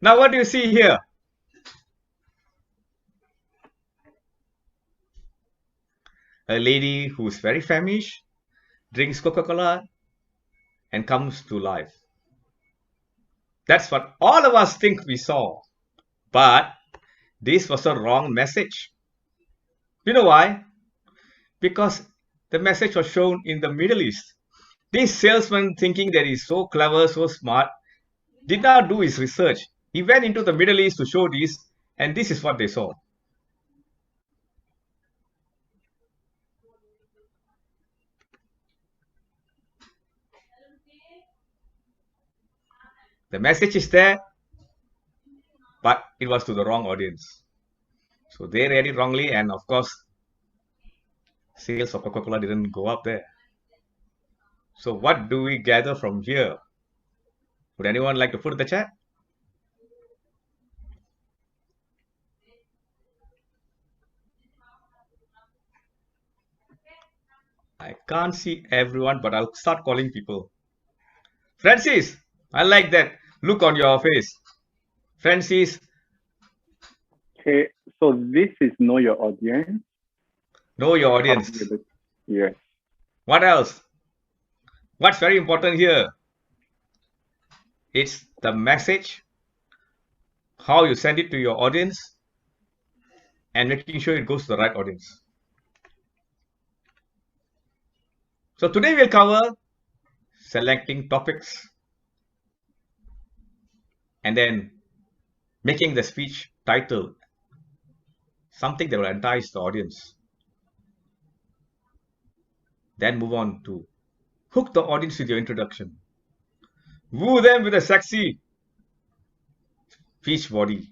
Now, what do you see here? A lady who's very famished, drinks Coca-Cola, and comes to life. That's what all of us think we saw. But this was a wrong message. You know why? Because the message was shown in the Middle East. This salesman, thinking that he's so clever, so smart, did not do his research. He went into the Middle East to show this, and this is what they saw. The message is there, but it was to the wrong audience. So they read it wrongly, and of course, sales of Coca-Cola didn't go up there. So what do we gather from here? Would anyone like to put in the chat? I can't see everyone, but I'll start calling people. Francis, I like that look on your face. Francis. Okay, so this is know your audience. Know your audience. Yes. What else? What's very important here? It's the message, how you send it to your audience, and making sure it goes to the right audience. So today we'll cover selecting topics and then making the speech title something that will entice the audience. Then move on to hook the audience with your introduction. Woo them with a sexy speech body.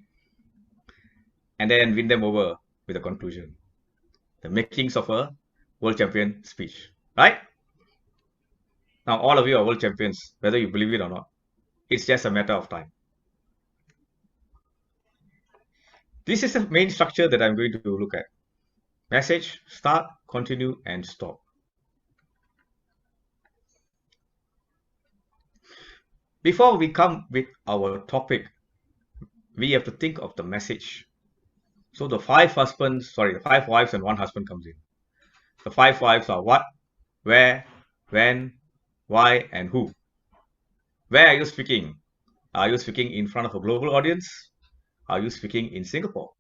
And then win them over with a conclusion. The makings of a world champion speech. Right? Now all of you are world champions, whether you believe it or not. It's just a matter of time. This is the main structure that I'm going to look at. Message, start, continue, and stop. Before we come with our topic, we have to think of the message. So the five wives and one husband comes in. The five wives are what, where, when, why, and who. Where are you speaking? Are you speaking in front of a global audience? Are you speaking in Singapore?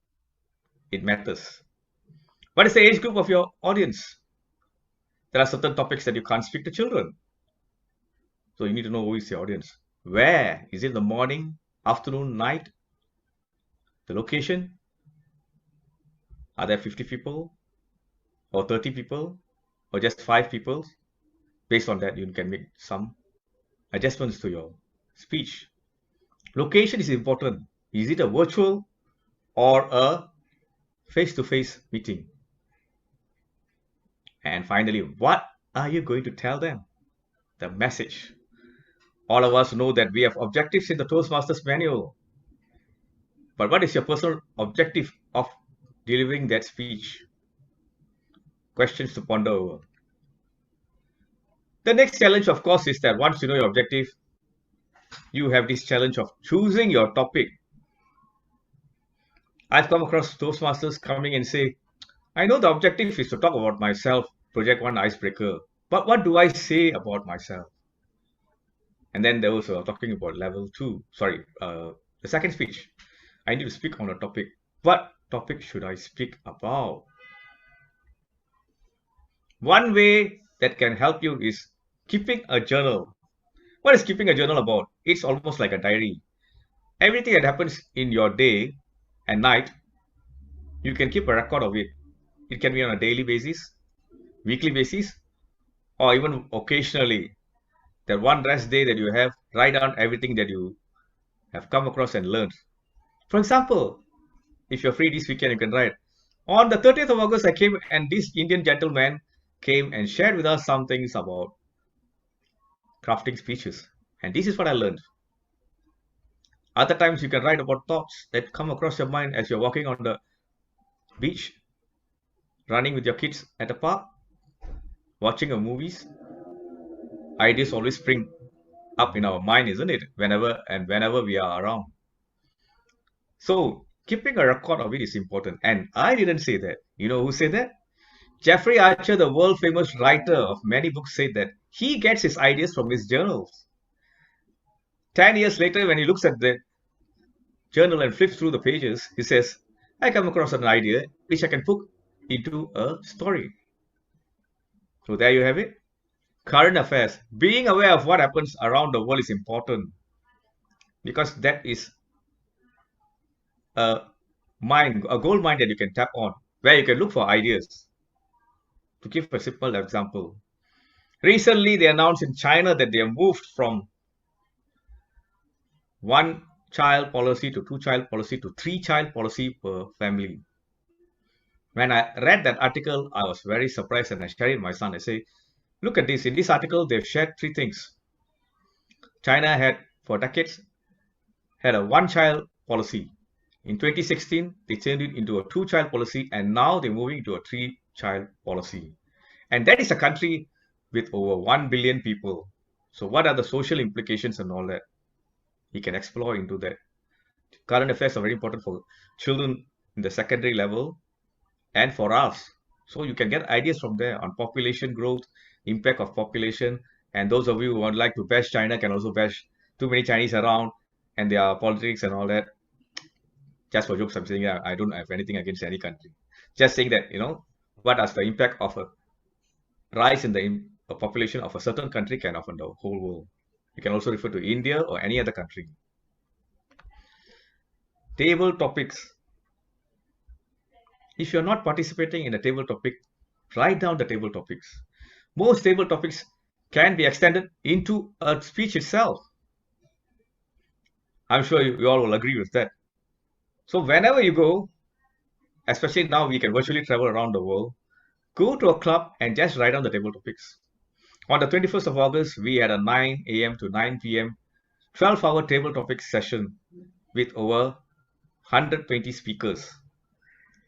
It matters. What is the age group of your audience? There are certain topics that you can't speak to children. So you need to know who is your audience. Where? Is it the morning, afternoon, night? The location? Are there 50 people? Or 30 people? Or just 5 people? Based on that, you can make some adjustments to your speech. Location is important. Is it a virtual or a face-to-face meeting? And finally, what are you going to tell them? The message. All of us know that we have objectives in the Toastmasters manual. But what is your personal objective of delivering that speech? Questions to ponder over. The next challenge, of course, is that once you know your objective, you have this challenge of choosing your topic. I've come across Toastmasters coming and say, I know the objective is to talk about myself, project one icebreaker, but what do I say about myself? And then there was talking about level 2, the second speech. I need to speak on a topic. What topic should I speak about? One way that can help you is keeping a journal. What is keeping a journal about? It's almost like a diary. Everything that happens in your day and night, you can keep a record of it. It can be on a daily basis, weekly basis, or even occasionally. That one rest day that you have, write down everything that you have come across and learned. For example, if you're free this weekend, you can write, on the 30th of August, I came and this Indian gentleman came and shared with us some things about crafting speeches. And this is what I learned. Other times you can write about thoughts that come across your mind as you're walking on the beach, running with your kids at a park, watching a movies. Ideas always spring up in our mind, isn't it? Whenever we are around. So keeping a record of it is important. And I didn't say that. You know who said that? Jeffrey Archer, the world famous writer of many books, said that he gets his ideas from his journals. 10 years later, when he looks at the journal and flips through the pages, he says, I come across an idea which I can put into a story. So there you have it. Current affairs. Being aware of what happens around the world is important because that is a a gold mine that you can tap on, where you can look for ideas. To give a simple example, recently they announced in China that they have moved from one child policy to two child policy to three child policy per family. When I read that article, I was very surprised and I shared it with my son. I say, look at this. In this article, they've shared three things. China had, for decades, had a one-child policy. In 2016, they changed it into a two-child policy, and now they're moving to a three-child policy. And that is a country with over 1 billion people. So what are the social implications and all that? He can explore into that. Current affairs are very important for children in the secondary level and for us. So you can get ideas from there on population growth, impact of population, and those of you who would like to bash China can also bash too many Chinese around and their politics and all that. Just for jokes, I'm saying I don't have anything against any country. Just saying that, what is the impact of a rise in the population of a certain country can often the whole world. You can also refer to India or any other country. Table topics. If you're not participating in a table topic, write down the table topics. Most table topics can be extended into a speech itself. I'm sure you all will agree with that. So whenever you go, especially now we can virtually travel around the world, go to a club and just write down the table topics. On the 21st of August, we had a 9 a.m. to 9 p.m. 12-hour table topics session with over 120 speakers.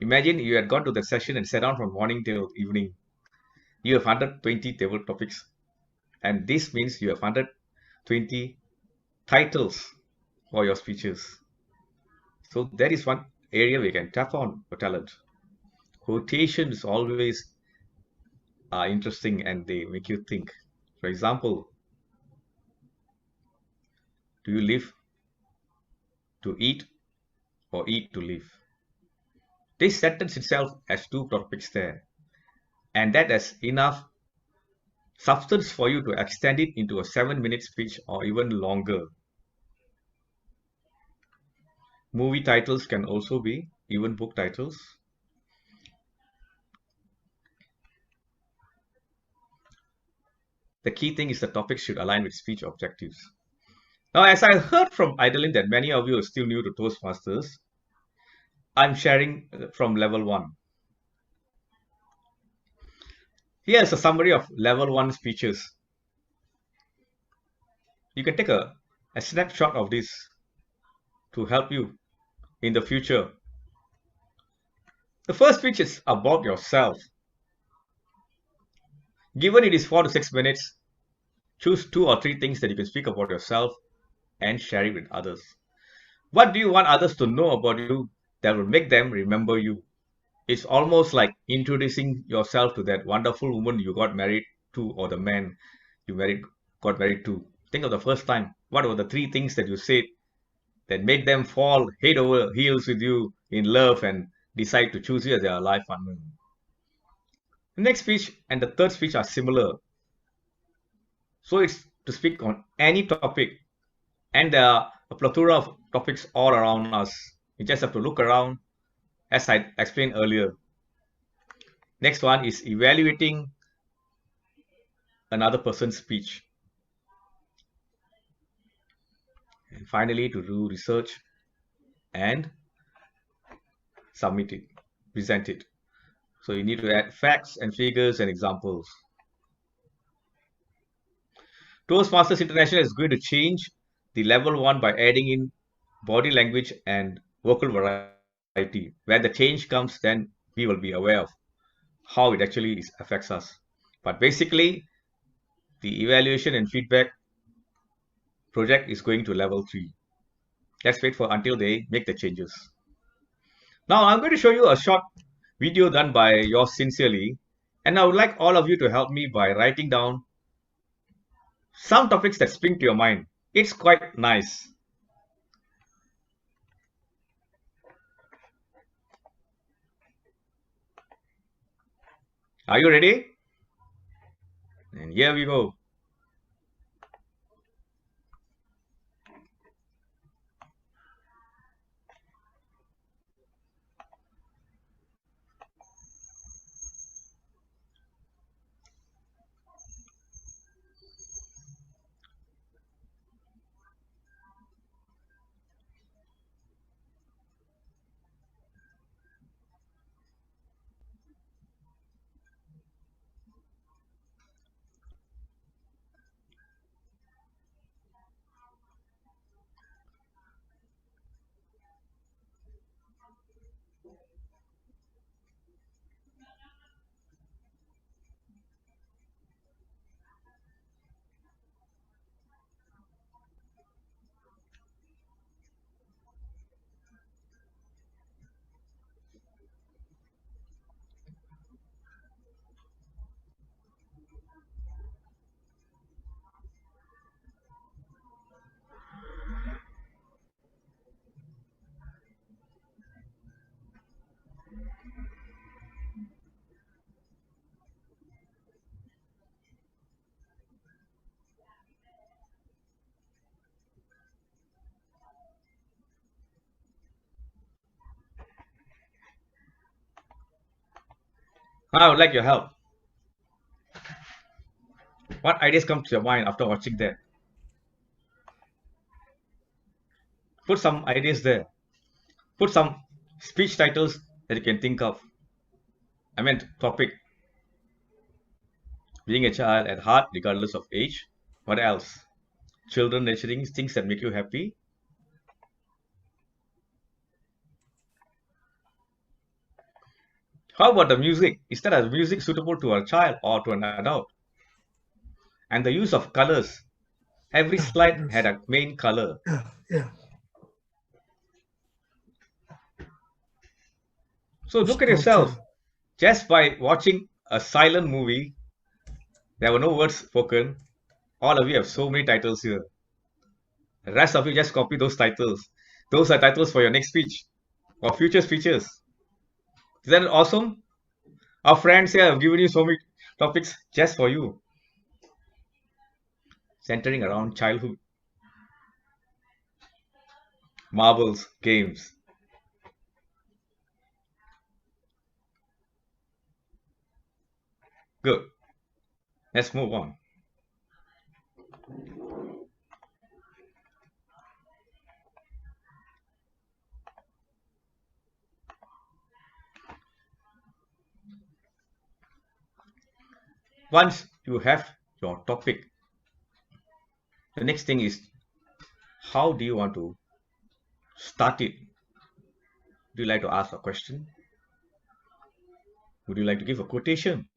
Imagine you had gone to the session and sat down from morning till evening. You have 120 table topics. And this means you have 120 titles for your speeches. So that is one area we can tap on for talent. Quotations always are interesting and they make you think. For example, do you live to eat or eat to live? This sentence itself has two topics there, and that has enough substance for you to extend it into a 7-minute speech or even longer. Movie titles can also be, even book titles. The key thing is the topic should align with speech objectives. Now, as I heard from Idolin that many of you are still new to Toastmasters, I'm sharing from level 1. Here's a summary of level 1 speeches. You can take a snapshot of this to help you in the future. The first speech is about yourself. Given it is 4 to 6 minutes, choose 2 or 3 things that you can speak about yourself and share it with others. What do you want others to know about you that will make them remember you? It's almost like introducing yourself to that wonderful woman you got married to or the man you got married to. Think of the first time. What were the 3 things that you said that made them fall head over heels with you in love and decide to choose you as their life partner? The next speech and the third speech are similar. So it's to speak on any topic, and there are a plethora of topics all around us. You just have to look around, as I explained earlier. Next one is evaluating another person's speech. And finally, to do research and submit it, present it. So you need to add facts and figures and examples. Toastmasters International is going to change the level 1 by adding in body language and vocal variety. When the change comes, then we will be aware of how it actually affects us. But basically, the evaluation and feedback project is going to level 3. Let's wait for until they make the changes. Now I'm going to show you a short video done by yours sincerely, and I would like all of you to help me by writing down some topics that spring to your mind. It's quite nice. Are you ready? And here we go. I would like your help. What ideas come to your mind after watching that? Put some ideas there. Put some speech titles that you can think of. I meant topic. Being a child at heart, regardless of age. What else? Children nurturing things that make you happy. How about the music? Is that a music suitable to a child or to an adult? And the use of colors. Every slide had a main color. Yeah. So look at yourself. Just by watching a silent movie, there were no words spoken. All of you have so many titles here. The rest of you just copy those titles. Those are titles for your next speech or future speeches. Is that awesome? Our friends here have given you so many topics just for you, centering around childhood, marbles, games. Good. Let's move on. Once you have your topic, the next thing is how do you want to start it? Would you like to ask a question? Would you like to give a quotation?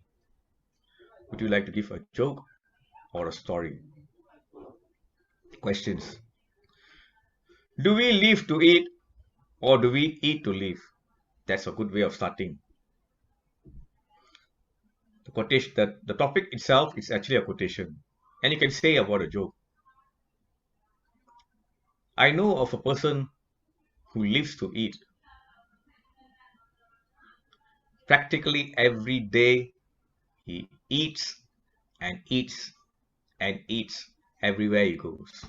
Would you like to give a joke or a story? Questions. Do we live to eat or do we eat to live? That's a good way of starting. The quotation, the topic itself is actually a quotation, and you can say about a joke. I know of a person who lives to eat. Practically every day he eats and eats and eats everywhere he goes.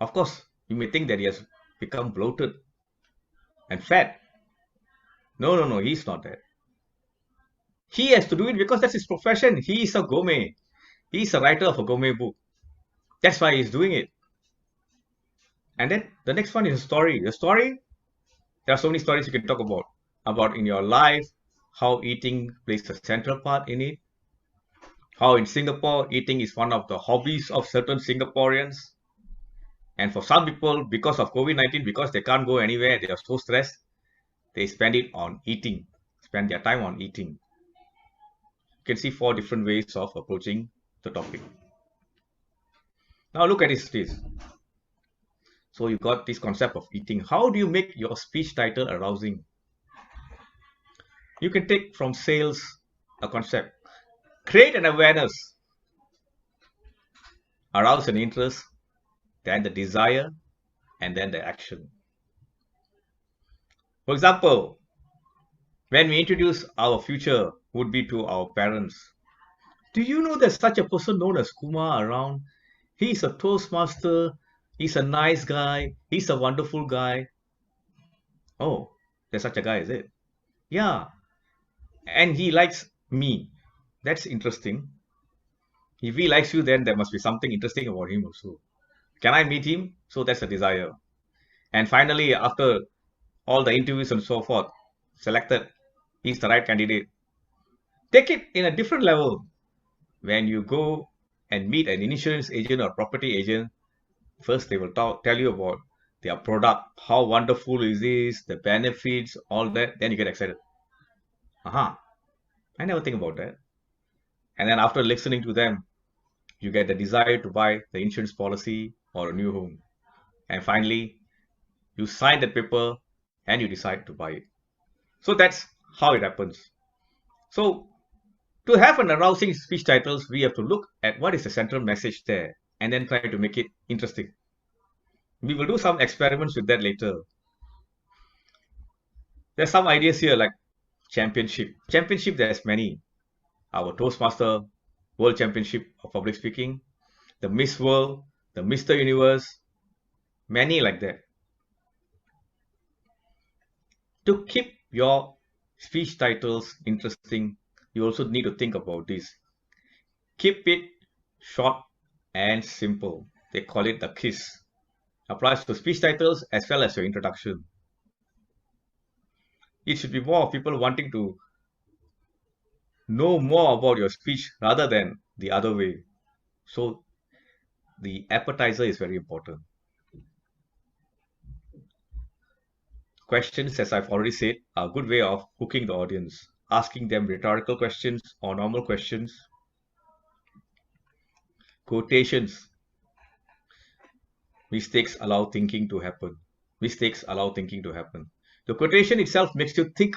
Of course, you may think that he has become bloated and fat. No, he's not that. He has to do it because that's his profession. He is a gourmet. He's a writer of a gourmet book. That's why he's doing it. And then the next one is a story. The story, there are so many stories you can talk about in your life, how eating plays a central part in it, how in Singapore, eating is one of the hobbies of certain Singaporeans. And for some people, because of COVID-19, because they can't go anywhere, they are so stressed, they spend it on eating, spend their time on eating. You can see 4 different ways of approaching the topic. Now look at his face. So you got this concept of eating. How do you make your speech title arousing? You can take from sales a concept. Create an awareness, arouse an interest, then the desire, and then the action. For example, when we introduce our future would-be to our parents, do you know there's such a person known as Kumar around? He's a Toastmaster, he's a nice guy, he's a wonderful guy. Oh, there's such a guy, is it? Yeah, and he likes me. That's interesting. If he likes you, then there must be something interesting about him also. Can I meet him? So that's a desire. And finally, after all the interviews and so forth, selected, he's the right candidate. Take it in a different level. When you go and meet an insurance agent or property agent, first they will tell you about their product, how wonderful is this, the benefits, all that. Then you get excited. Aha, I never think about that. And then after listening to them, you get the desire to buy the insurance policy or a new home. And finally, you sign that paper and you decide to buy it. So that's how it happens. So to have an arousing speech titles, we have to look at what is the central message there and then try to make it interesting. We will do some experiments with that later. There's some ideas here like championship. Championship, there's many. Our Toastmaster World Championship of Public Speaking, the Miss World, the Mr. Universe, many like that. To keep your speech titles interesting, you also need to think about this. Keep it short and simple. They call it the KISS. Applies to speech titles as well as your introduction. It should be more of people wanting to know more about your speech rather than the other way. So the appetizer is very important. Questions, as I've already said, are a good way of hooking the audience, asking them rhetorical questions or normal questions. Quotations. Mistakes allow thinking to happen. Mistakes allow thinking to happen. The quotation itself makes you think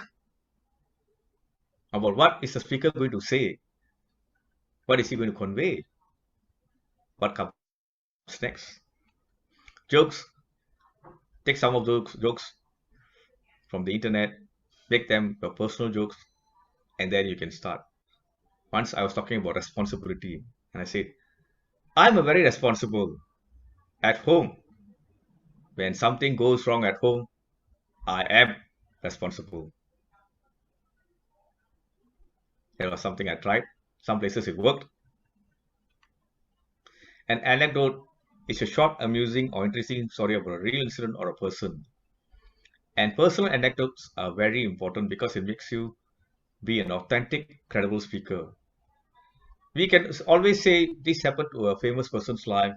about what is the speaker going to say. What is he going to convey? What comes next? Jokes. Take some of those jokes from the internet, make them your personal jokes, and then you can start. Once I was talking about responsibility, and I said, I'm a very responsible. At home, when something goes wrong at home, I am responsible. That was something I tried. Some places it worked. An anecdote is a short, amusing, or interesting story about a real incident or a person. And personal anecdotes are very important because it makes you be an authentic, credible speaker. We can always say this happened to a famous person's life,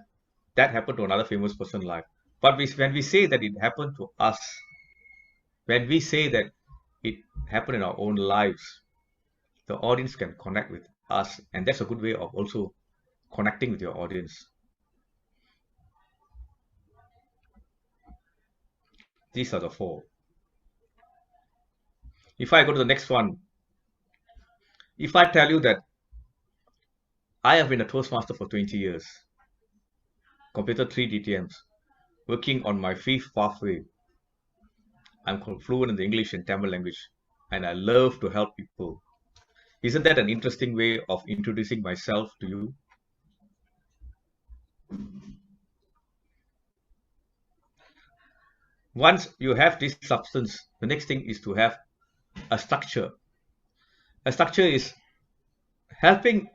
that happened to another famous person's life. But when we say that it happened to us, when we say that it happened in our own lives, the audience can connect with us. And that's a good way of also connecting with your audience. These are the four. If I go to the next one, if I tell you that I have been a Toastmaster for 20 years, completed 3 DTMs, working on my 5th pathway, I'm fluent in the English and Tamil language, and I love to help people. Isn't that an interesting way of introducing myself to you? Once you have this substance, the next thing is to have a structure. A structure is helping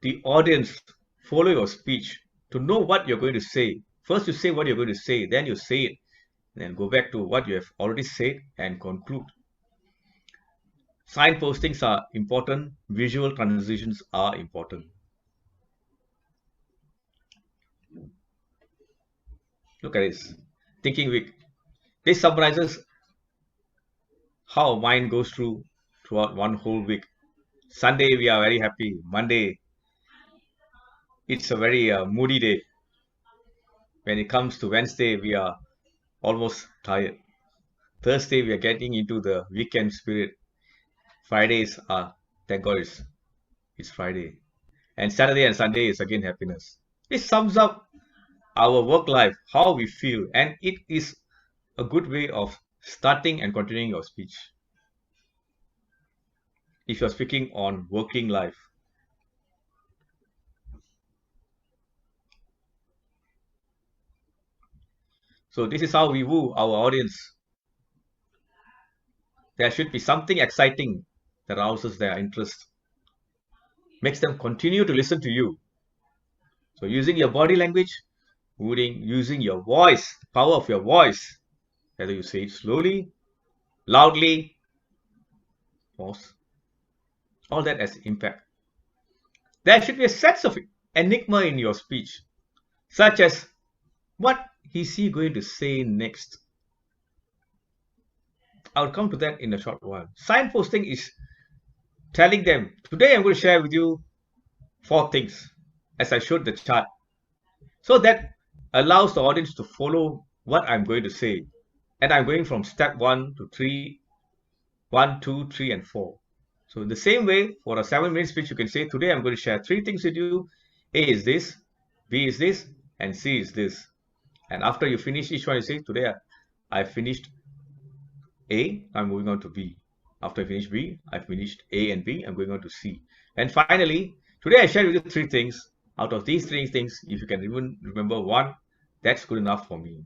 the audience follow your speech to know what you're going to say. First, you say what you're going to say, then you say it, then go back to what you have already said and conclude. Signpostings are important, visual transitions are important. Look at this. Thinking week. This summarizes how a mind goes throughout one whole week. Sunday, we are very happy. Monday, it's a very moody day. When it comes to Wednesday, we are almost tired. Thursday, we are getting into the weekend spirit. Fridays are, thank God it's Friday. And Saturday and Sunday is again happiness. It sums up our work life, how we feel, and it is a good way of starting and continuing your speech. If you're speaking on working life, so this is how we woo our audience. There should be something exciting that arouses their interest, makes them continue to listen to you. So using your body language, using your voice, the power of your voice, whether you say it slowly, loudly, pause, all that has impact. There should be a sense of enigma in your speech, such as, what is he going to say next? I'll come to that in a short while. Signposting is telling them, today I'm going to share with you 4 things, as I showed the chart. So that allows the audience to follow what I'm going to say. And I'm going from step 1 to 3, 1, 2, 3, and 4. So in the same way, for a 7-minute speech, you can say, today I'm going to share 3 things with you. A is this, B is this, and C is this. And after you finish each one, you say, today I finished A, I'm moving on to B. After I finish B, I finished A and B, I'm going on to C. And finally, today I shared with you 3 things. Out of these 3 things, if you can even remember 1, that's good enough for me.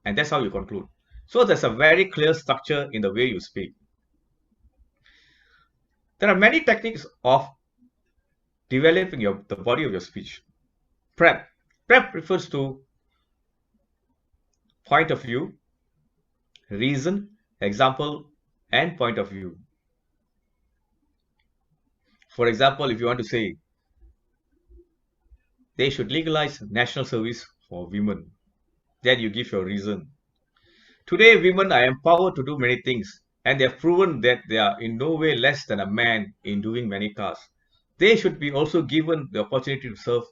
And that's how you conclude. So there's a very clear structure in the way you speak. There are many techniques of developing the body of your speech. Prep. Prep refers to point of view, reason, example, and point of view. For example, if you want to say, they should legalize national service for women, then you give your reason. Today, women are empowered to do many things, and they have proven that they are in no way less than a man in doing many tasks. They should be also given the opportunity to serve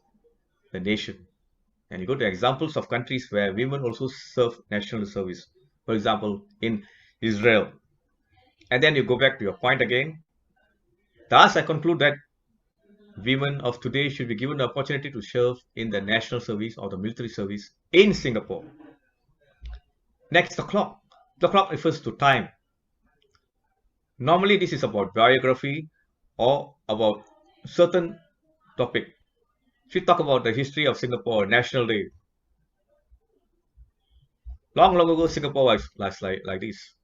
the nation. And you go to examples of countries where women also serve national service. For example, in Israel. And then you go back to your point again. Thus, I conclude that women of today should be given the opportunity to serve in the national service or the military service in Singapore. Next, the clock. The clock refers to time. Normally, this is about biography or about certain topic. If you talk about the history of Singapore, National Day. Long ago, Singapore was like this.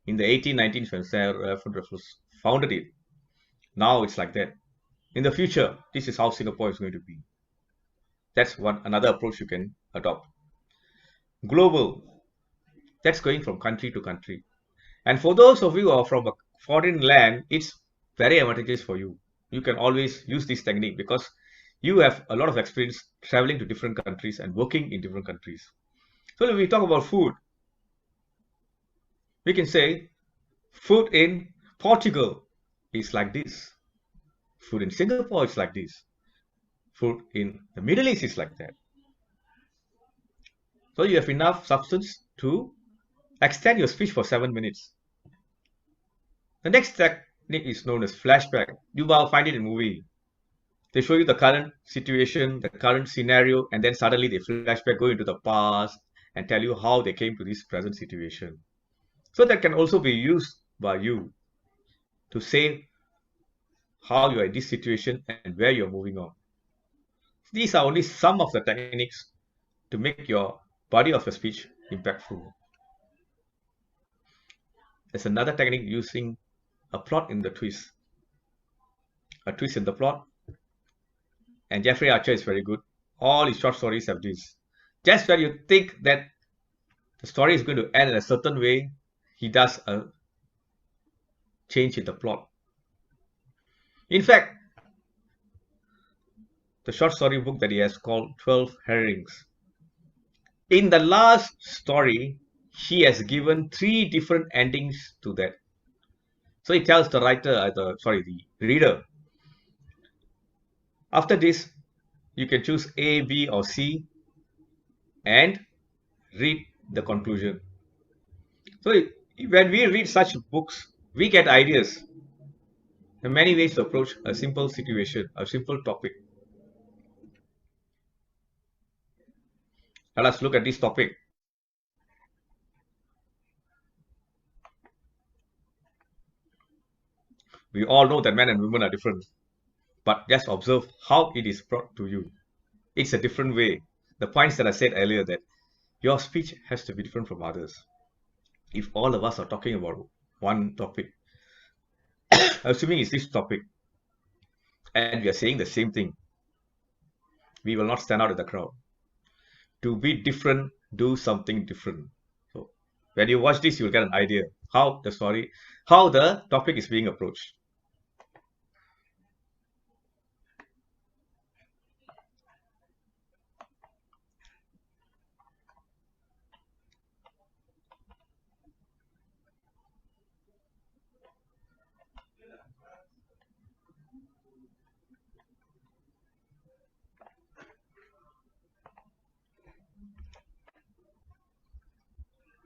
In the 1819s, when Rathore founded it. Now it's like that. In the future, this is how Singapore is going to be. That's another approach you can adopt. Global. That's going from country to country. And for those of you who are from a foreign land, it's very advantageous for you. You can always use this technique because you have a lot of experience traveling to different countries and working in different countries. So when we talk about food, we can say food in Portugal is like this. Food in Singapore is like this. Food in the Middle East is like that. So you have enough substance to extend your speech for 7 minutes. The next technique is known as flashback. You will find it in movie. They show you the current situation, the current scenario, and then suddenly they flashback, go into the past and tell you how they came to this present situation. So that can also be used by you to say how you are in this situation and where you're moving on. These are only some of the techniques to make your body of your speech impactful. There's another technique using a plot in the twist. A twist in the plot. And Jeffrey Archer is very good. All his short stories have this. Just when you think that the story is going to end in a certain way, he does a change in the plot. In fact, the short story book that he has called 12 Herrings. In the last story, he has given 3 different endings to that. So he tells the the reader, after this, you can choose A, B, or C. and read the conclusion. So when we read such books, we get ideas. There are many ways to approach a simple situation, a simple topic. Let us look at this topic. We all know that men and women are different, but just observe how it is brought to you. It's a different way. The points that I said earlier, that your speech has to be different from others. If all of us are talking about one topic, assuming it's this topic, and we are saying the same thing, we will not stand out in the crowd. To be different, do something different. So when you watch this, you'll get an idea how the topic is being approached.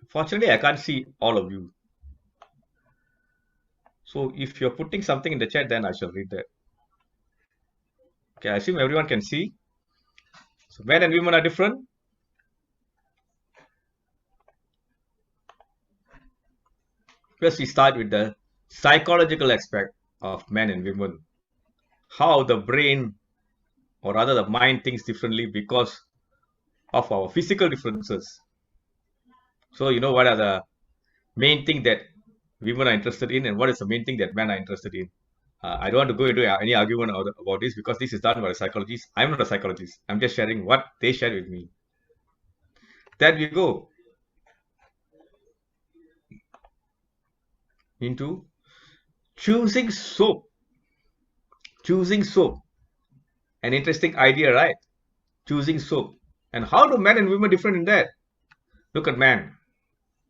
Fortunately, I can't see all of you. So if you're putting something in the chat, then I shall read that. Okay, I assume everyone can see. So men and women are different. First, we start with the psychological aspect of men and women. How the brain, or rather the mind, thinks differently because of our physical differences. So you know what are the main thing that women are interested in, and what is the main thing that men are interested in. I don't want to go into any argument about this because this is done by a psychologist. I'm not a psychologist. I'm just sharing what they shared with me. Then we go into choosing soap. Choosing soap. An interesting idea, right? Choosing soap. And how do men and women different in that? Look at man.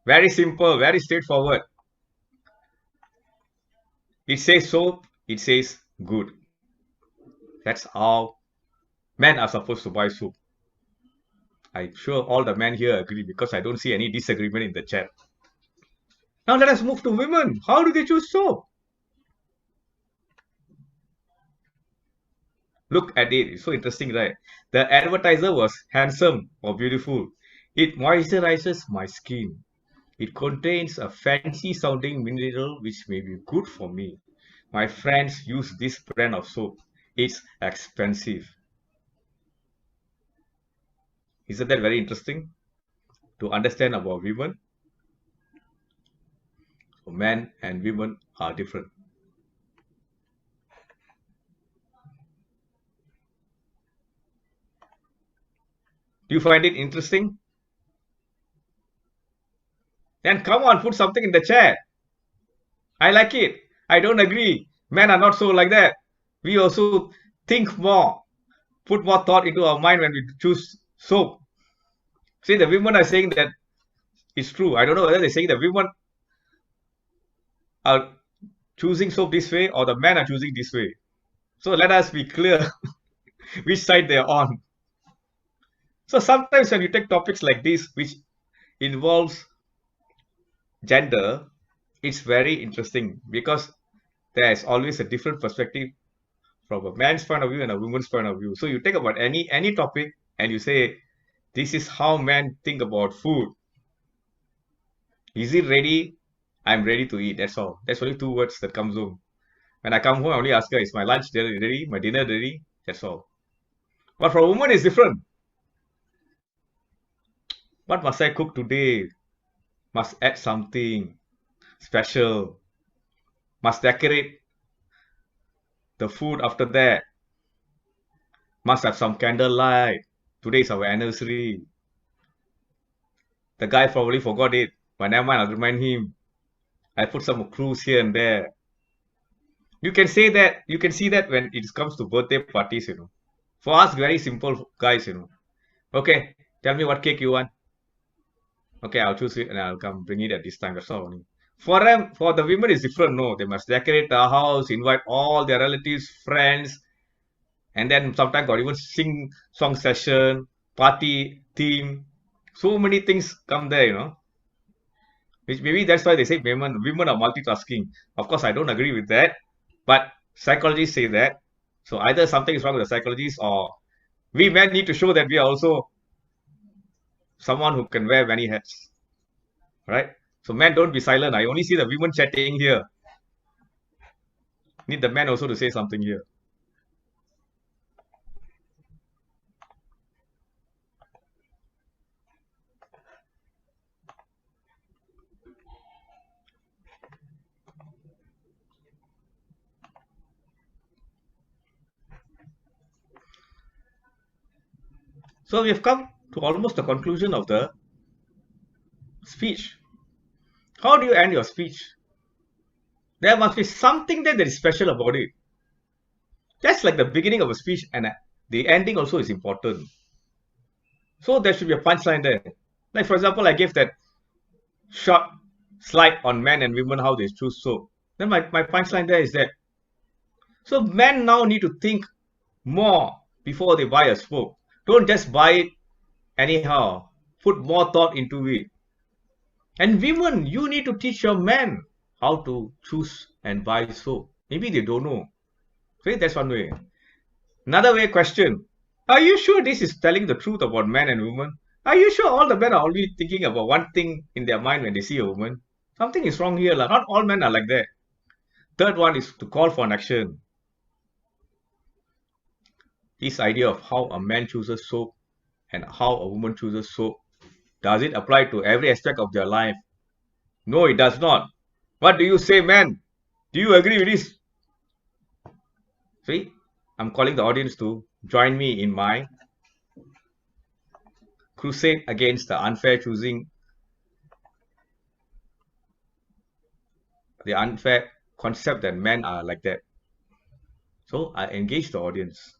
Very simple, very straightforward. It says soap, it says good. That's how men are supposed to buy soap. I'm sure all the men here agree because I don't see any disagreement in the chat. Now let us move to women. How do they choose soap? Look at it. It's so interesting, right? The advertiser was handsome or beautiful. It moisturizes my skin. It contains a fancy sounding mineral which may be good for me. My friends use this brand of soap. It's expensive. Isn't that very interesting to understand about women? So men and women are different. Do you find it interesting? Then come on, put something in the chat. I like it. I don't agree. Men are not so like that. We also think more, put more thought into our mind when we choose soap. See, the women are saying that it's true. I don't know whether they're saying that women are choosing soap this way or the men are choosing this way. So let us be clear which side they are on. So sometimes when you take topics like this, which involves gender, it's very interesting because there is always a different perspective from a man's point of view and a woman's point of view. So you take about any topic and you say, this is how men think about food. Is it ready? I'm ready to eat. That's all. That's only two words that comes home. When I come home, I only ask her, is my lunch ready? My dinner ready? That's all. But for a woman, it's different. What must I cook today? Must add something special. Must decorate the food after that. Must have some candlelight. Today is our anniversary. The guy probably forgot it. But never mind, I'll remind him. I put some clues here and there. You can say that, you can see that when it comes to birthday parties, For us, very simple guys, Okay, tell me what cake you want. Okay, I'll choose it and I'll come bring it at this time. That's all only. For them, for the women, it's different. No, they must decorate the house, invite all their relatives, friends, and then sometimes got even sing song session, party theme. So many things come there, you know. Which maybe that's why they say women are multitasking. Of course, I don't agree with that, but psychologists say that. So either something is wrong with the psychologists, or we men need to show that we are also someone who can wear many hats, right? So men, don't be silent. I only see the women chatting here. Need the men also to say something here. So we have come to almost the conclusion of the speech. How do you end your speech? There must be something there that is special about it. That's like the beginning of a speech, and the ending also is important. So there should be a punchline there. Like, for example, I gave that short slide on men and women, how they choose soap. Then my punchline there is that. So men now need to think more before they buy a soap. Don't just buy it anyhow. Put more thought into it. And women, you need to teach your men how to choose and buy soap. Maybe they don't know. So that's one way. Another way question. Are you sure this is telling the truth about men and women? Are you sure all the men are only thinking about one thing in their mind when they see a woman? Something is wrong here. Not all men are like that. Third one is to call for an action. This idea of how a man chooses soap and how a woman chooses soap, does it apply to every aspect of their life? No, it does not. What do you say, man? Do you agree with this? See, I'm calling the audience to join me in my crusade against the unfair choosing, the unfair concept that men are like that. So I engage the audience.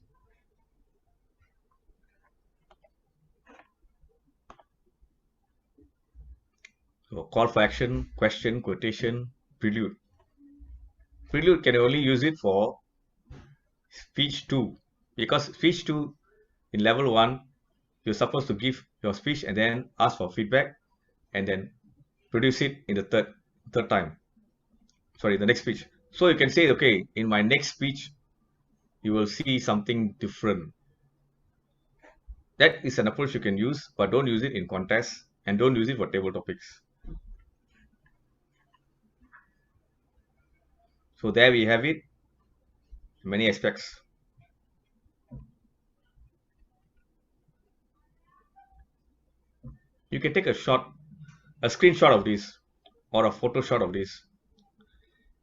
So call for action, question, quotation, prelude. Prelude can only use it for speech 2, because speech 2 in level 1, you're supposed to give your speech and then ask for feedback and then produce it in the third time. Sorry, the next speech. So you can say, okay, in my next speech, you will see something different. That is an approach you can use, but don't use it in contests and don't use it for table topics. So there we have it, many aspects. You can take a screenshot of this or a photo shot of this.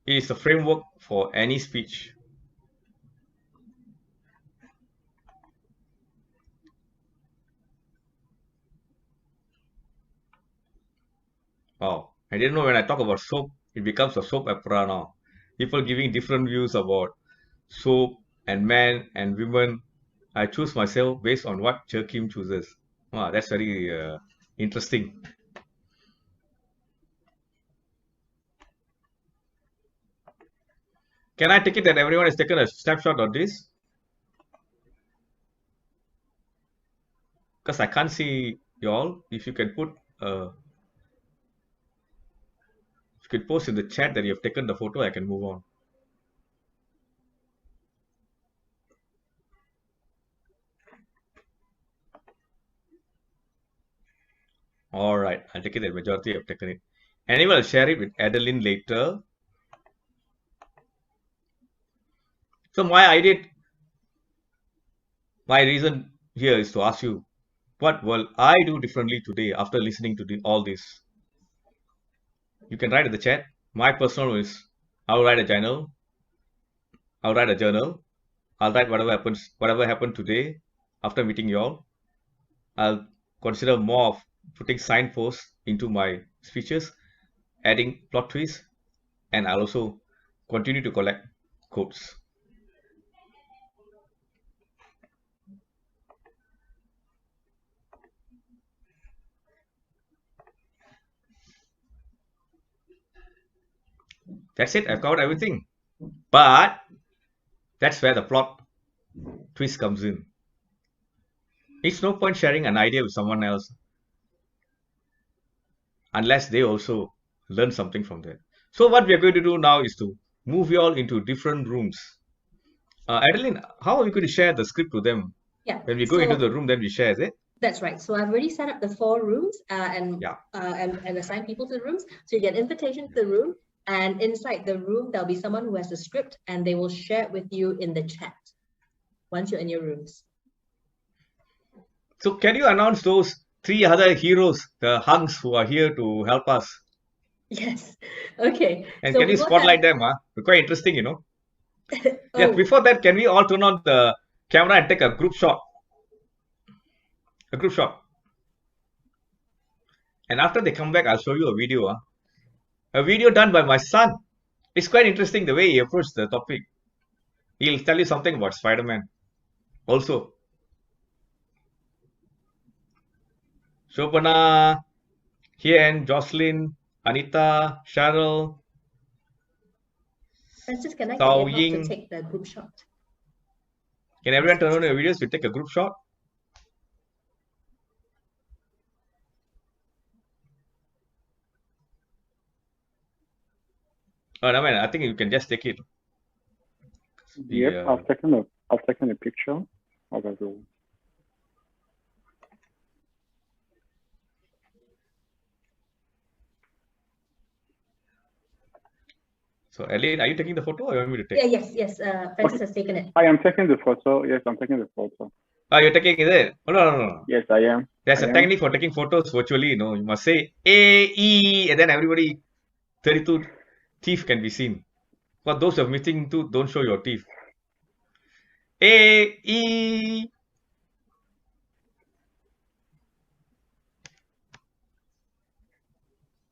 It is a framework for any speech. Wow, I didn't know when I talk about soap, it becomes a soap opera now. People giving different views about soap and men and women. I choose myself based on what Kim chooses. Wow, that's very interesting. Can I take it that everyone has taken a snapshot of this? Because I can't see y'all. If you can put, if you could post in the chat that you have taken the photo, I can move on. All right, I'll take it that majority have taken it. Anyway, I'll share it with Adeline later. So my reason here is to ask you, what will I do differently today after listening to all this? You can write in the chat. My personal is, I'll write a journal. I'll write a journal. I'll write whatever happened today after meeting you all. I'll consider more of putting signposts into my speeches, adding plot twists, and I'll also continue to collect quotes. That's it. I've covered everything. But that's where the plot twist comes in. It's no point sharing an idea with someone else. unless they also learn something from that. So what we are going to do now is to move you all into different rooms. Adeline, how are we going to share the script to them? Yeah. When we go into the room, then we share, is it? That's right. So I've already set up the 4 rooms and assigned people to the rooms. So you get an invitation to the room, and inside the room, there'll be someone who has a script, and they will share it with you in the chat once you're in your rooms. So can you announce those 3 other heroes, the hunks who are here to help us? Yes. Okay. And so can you spotlight them? They're quite interesting, you know. Yeah, before that, can we all turn on the camera and take a group shot? A group shot. And after they come back, I'll show you a video. A video done by my son. It's quite interesting the way he approached the topic. He'll tell you something about Spider-Man also. Shobana, Hien, Jocelyn, Anita, Cheryl, Francis, can I Tao get you Ying. to take the group shot? Can everyone turn on your videos? We take a group shot. Oh, no, man, I think you can just take it. Yep, I've taken a picture of everyone. So, Elliot, are you taking the photo or you want me to take? Yeah, yes. Francis has taken it. I am taking the photo. Yes, I'm taking the photo. Oh, you're taking it? Oh, no. Yes, I am. There's a technique for taking photos virtually, you know. You must say A, E, and then everybody, 32 teeth can be seen. For those who are missing tooth, don't show your teeth. A, E.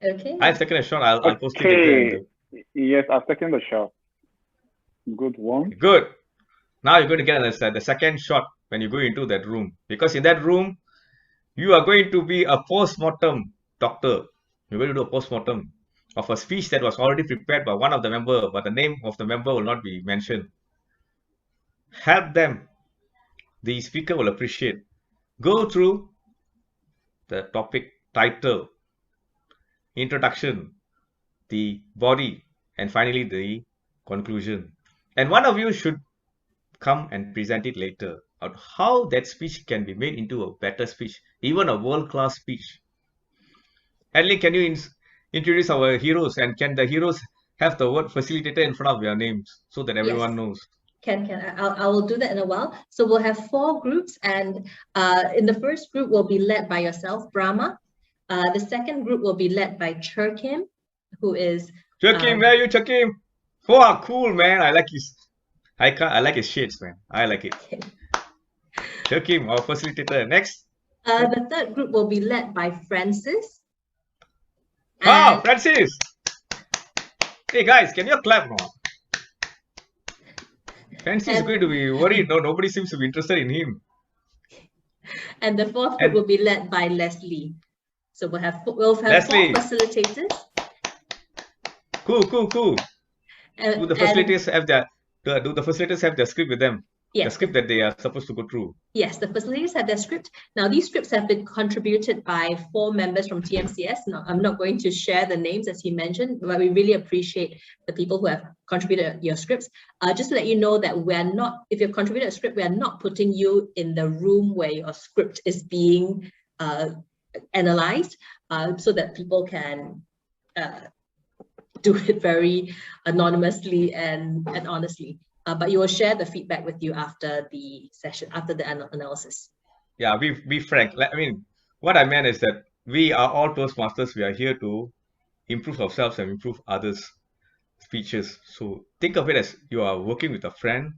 Okay. I've taken a shot. I'll post it later. Yes, I've taken the shot. Good one. Good. Now you're going to get the second shot when you go into that room. Because in that room, you are going to be a post-mortem doctor. You're going to do a post-mortem of a speech that was already prepared by one of the members, but the name of the member will not be mentioned. Help them. The speaker will appreciate. Go through the topic title, introduction, the body, and finally the conclusion. And one of you should come and present it later on how that speech can be made into a better speech, even a world-class speech. Adley, can you introduce our heroes, and can the heroes have the word facilitator in front of their names so that everyone knows? I will do that in a while. So we'll have 4 groups, and in the first group will be led by yourself, Brahma. The second group will be led by Cherkim, who is Cherkim, where are you, Cherkim? Oh, cool, man. I like his shades, man. I like it. Cherkim, our facilitator. Next. The third group will be led by Francis. Francis! Hey guys, can you clap now? Francis is going to be worried. No, nobody seems to be interested in him. And the fourth group will be led by Leslie. So we'll have 4 facilitators. Cool. Do the facilitators have their script with them? Yes. The script that they are supposed to go through. Yes, the facilitators have their script. Now, these scripts have been contributed by 4 members from TMCS. Now, I'm not going to share the names as he mentioned, but we really appreciate the people who have contributed your scripts. Just to let you know that if you've contributed a script, we are not putting you in the room where your script is being analyzed, so that people can do it very anonymously and honestly. But you will share the feedback with you after the session, after the analysis. Yeah, be frank. I mean, what I meant is that we are all Toastmasters. We are here to improve ourselves and improve others' speeches. So think of it as you are working with a friend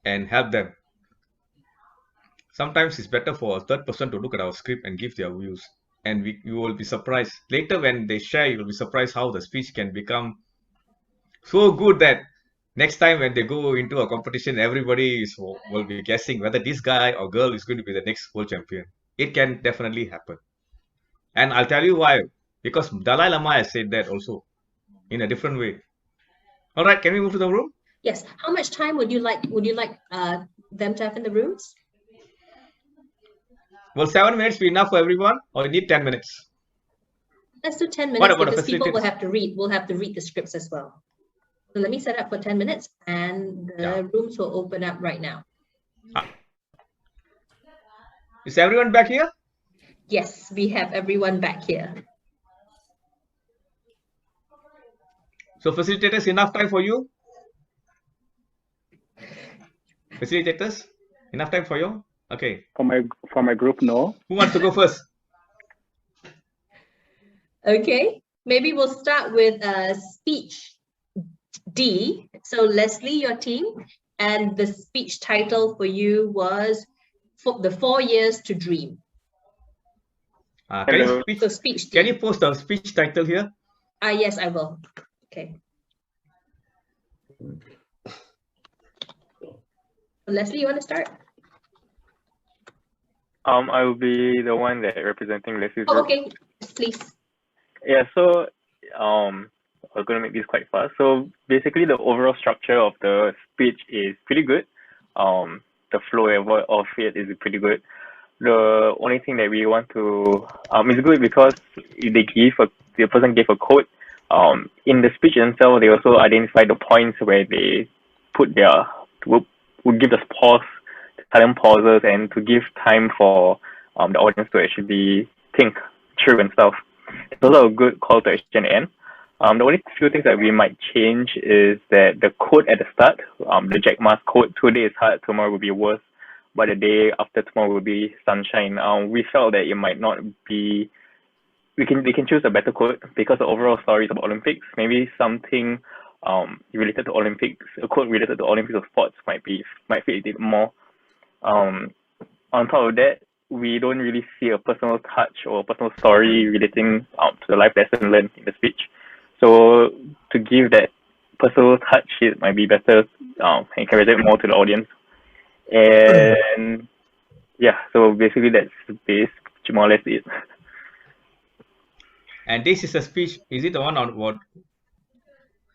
and help them. Sometimes it's better for a third person to look at our script and give their views. And you will be surprised. Later when they share, you will be surprised how the speech can become so good that next time when they go into a competition, everybody will be guessing whether this guy or girl is going to be the next world champion. It can definitely happen. And I'll tell you why. Because Dalai Lama has said that also in a different way. All right, can we move to the room? Yes. How much time would you like them to have in the rooms? Will 7 minutes be enough for everyone, or you need 10 minutes? Let's do 10 What minutes about the because people will facilitators? have to read. We'll have to read the scripts as well. So let me set up for 10 minutes and the rooms will open up right now. Is everyone back here? Yes, we have everyone back here. So facilitators, enough time for you? Facilitators, enough time for you? Okay. For my group, no. Who wants to go first? Okay, maybe we'll start with speech D. So Leslie, your team, and the speech title for you was the 4 years to dream. Can you post the speech title here? Yes, I will. Okay. Leslie, you want to start? I will be the one that representing Leslie's group. Okay, please. Yeah, so I'm gonna make this quite fast. So basically, the overall structure of the speech is pretty good. The flow of it is pretty good. The only thing that we want to is good because the person gave a quote. In the speech itself, they also identify the points where they put would give us silent pauses, and to give time for the audience to actually think through and stuff. It's also a good call to action end. The only few things that we might change is that the quote at the start, the Jack Ma's quote, "Today is hard, tomorrow will be worse, but the day after tomorrow will be sunshine." We felt that it might not be. We can choose a better quote because the overall story is about Olympics. Maybe something related to Olympics, a quote related to Olympics or sports might fit it more. On top of that, we don't really see a personal touch or a personal story relating to the life lesson learned in the speech. So to give that personal touch, it might be better and can resonate more to the audience. And yeah, so basically that's more or less it. And this is a speech. Is it the one on what?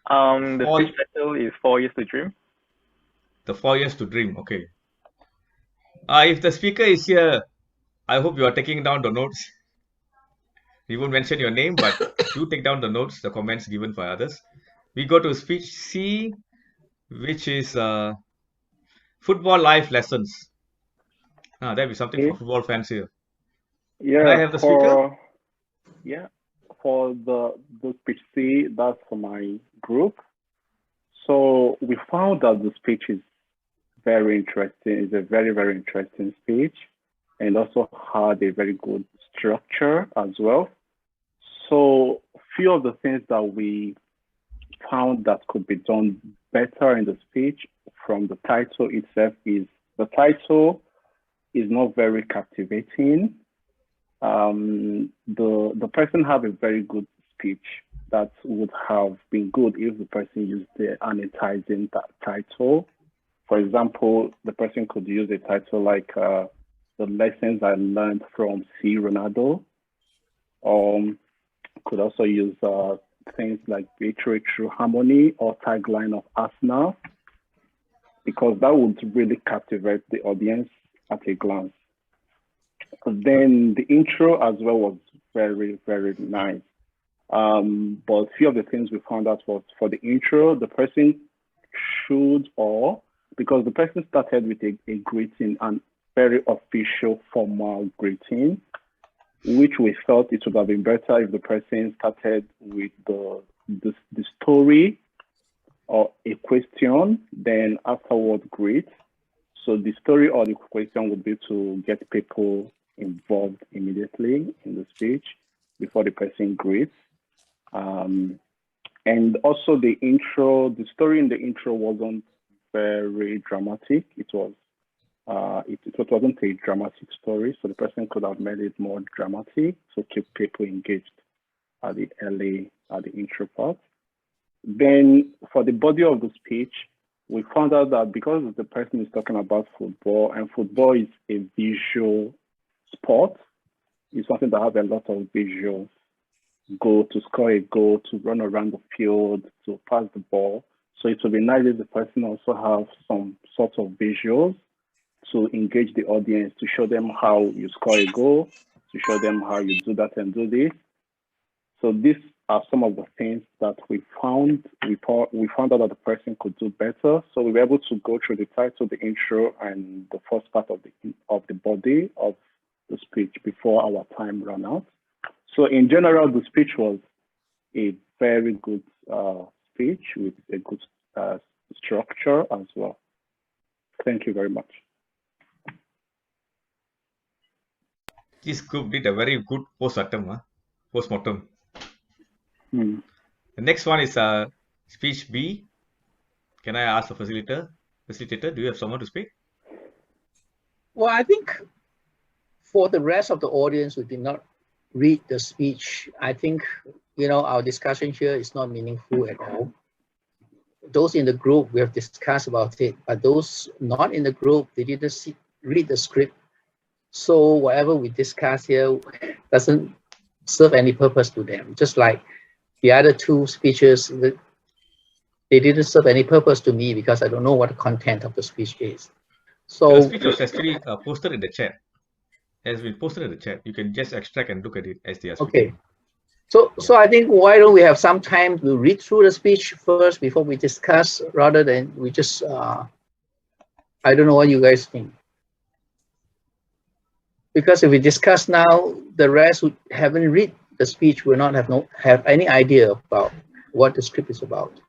The speech title is 4 Years to Dream. The 4 years to dream. Okay. If the speaker is here, I hope you are taking down the notes. We won't mention your name, but do take down the notes, the comments given by others. We go to speech C, which is football life lessons. That'd be something for football fans here. Yeah. Can I have the speaker? Yeah. For the speech C, that's for my group. So we found that the speech is very interesting. It's a very, very interesting speech, and also had a very good structure as well. So few of the things that we found that could be done better in the speech from the title itself is the title is not very captivating. The person have a very good speech that would have been good if the person used an enticing title. For example, the person could use a title like the lessons I learned from C. Ronaldo. Could also use things like victory through harmony or tagline of Arsenal, because that would really captivate the audience at a glance. Then the intro as well was very, very nice. But few of the things we found out was for the intro, the person because the person started with a greeting, and very official, formal greeting, which we felt it would have been better if the person started with the story or a question, then afterward greet. So the story or the question would be to get people involved immediately in the speech before the person greets. And also the intro, the story in the intro wasn't very dramatic. It wasn't a dramatic story, so the person could have made it more dramatic to keep people engaged at the intro part. Then for the body of the speech, we found out that because the person is talking about football, and football is a visual sport, it's something that has a lot of visuals. Go to score a goal, to run around the field, to pass the ball. So it would be nice if the person also have some sort of visuals to engage the audience, to show them how you score a goal, to show them how you do that and do this. So these are some of the things that we found. We found out that the person could do better. So we were able to go through the title, the intro, and the first part of the body of the speech before our time ran out. So in general, the speech was a very good speech with a good structure as well. Thank you very much. This group did a very good postmortem. The next one is speech B. Can I ask the facilitator, do you have someone to speak? Well, I think for the rest of the audience who did not read the speech, I think, our discussion here is not meaningful at all. Those in the group, we have discussed about it, but those not in the group, they didn't read the script. So whatever we discuss here doesn't serve any purpose to them. Just like the other two speeches, they didn't serve any purpose to me because I don't know what the content of the speech is. So the speech was actually posted in the chat. It has been posted in the chat. You can just extract and look at it as they are speaking. Okay. So I think why don't we have some time to read through the speech first before we discuss, rather than we just I don't know what you guys think. Because if we discuss now, the rest who haven't read the speech will not have any idea about what the script is about.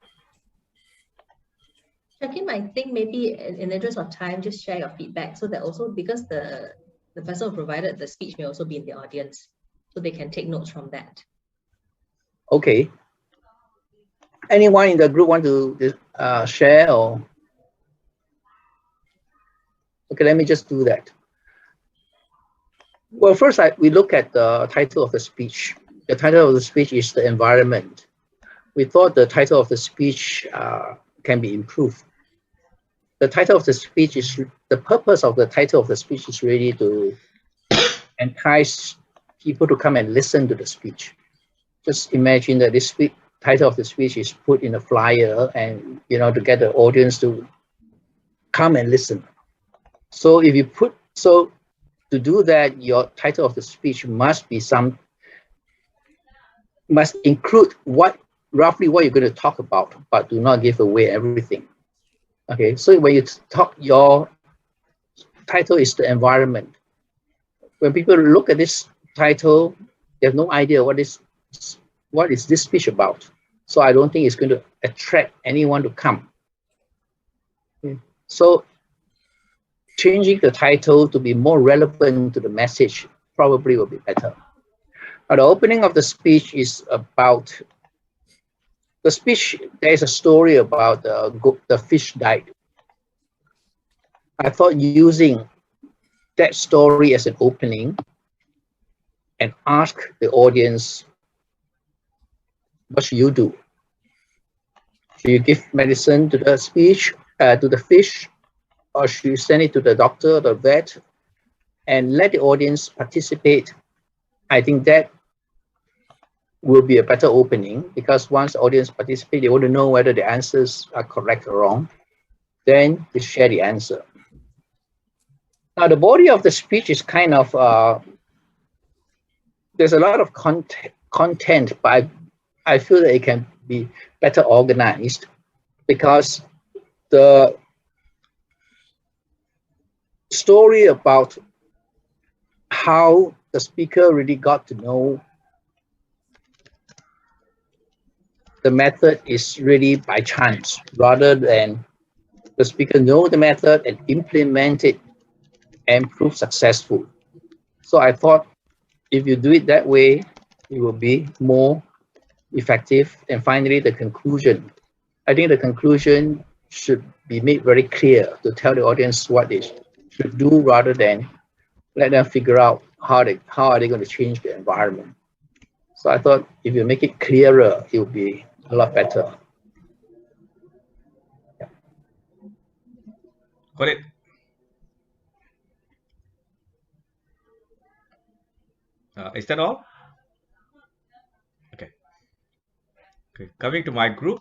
Shakim, I think maybe in the interest of time, just share your feedback so that also, because the person who provided the speech may also be in the audience, so they can take notes from that. Okay. Anyone in the group want to share or? Okay, let me just do that. Well, first we look at the title of the speech. The title of the speech is The Environment. We thought the title of the speech can be improved. The title of the speech is, the purpose of the title of the speech is really to entice people to come and listen to the speech. Just imagine that this title of the speech is put in a flyer and, to get the audience to come and listen. So if you to do that, your title of the speech must include roughly what you're going to talk about, but do not give away everything. Okay, so when you talk, your title is The Environment. When people look at this title, they have no idea what is this speech about. So I don't think it's going to attract anyone to come. Okay. So changing the title to be more relevant to the message probably will be better. Now, the opening of the speech is about the speech. There is a story about the fish died. I thought using that story as an opening and ask the audience, what should you do? Should you give medicine to the fish, or should you send it to the doctor, the vet, and let the audience participate? I think that will be a better opening, because once the audience participate, they want to know whether the answers are correct or wrong. Then they share the answer. Now, the body of the speech is kind of, there's a lot of content, but I feel that it can be better organized, because the story about how the speaker really got to know the method is really by chance, rather than the speaker know the method and implement it and prove successful. So I thought if you do it that way, it will be more effective. And finally, the conclusion. I think the conclusion should be made very clear to tell the audience what they should do, rather than let them figure out how are they going to change the environment. So I thought if you make it clearer, it will be a lot better. Yeah. Got it. Is that all? Okay. Okay. Coming to my group.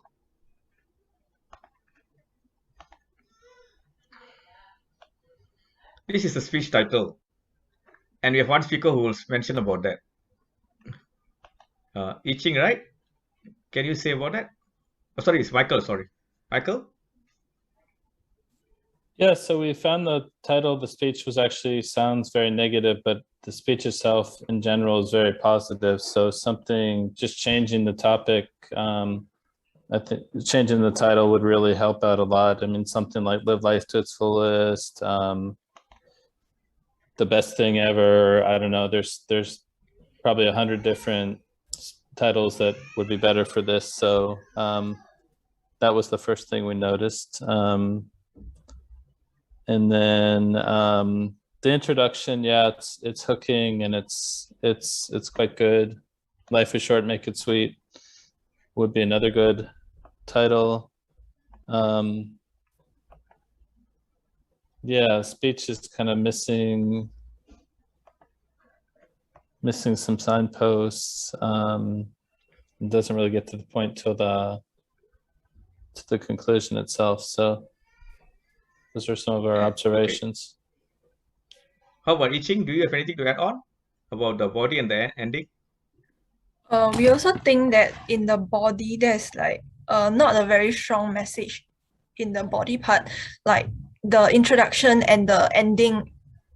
This is the speech title. And we have one speaker who will mention about that. I Ching, right? Can you say about that? Oh, sorry, it's Michael. Sorry, Michael. Yeah, so we found the title of the speech was actually sounds very negative, but the speech itself in general is very positive. So something, just changing the topic, I think changing the title would really help out a lot. I mean, something like live life to its fullest, the best thing ever. I don't know, there's probably 100 different titles that would be better for this. So that was the first thing we noticed. And then the introduction, yeah, it's hooking and it's quite good. Life is short, make it sweet would be another good title. Yeah, speech is kind of missing some signposts. It doesn't really get to the point till the conclusion itself. So those are some of our observations. Okay. How about I Ching? Do you have anything to add on about the body and the ending? We also think that in the body, there's like not a very strong message in the body part. Like the introduction and the ending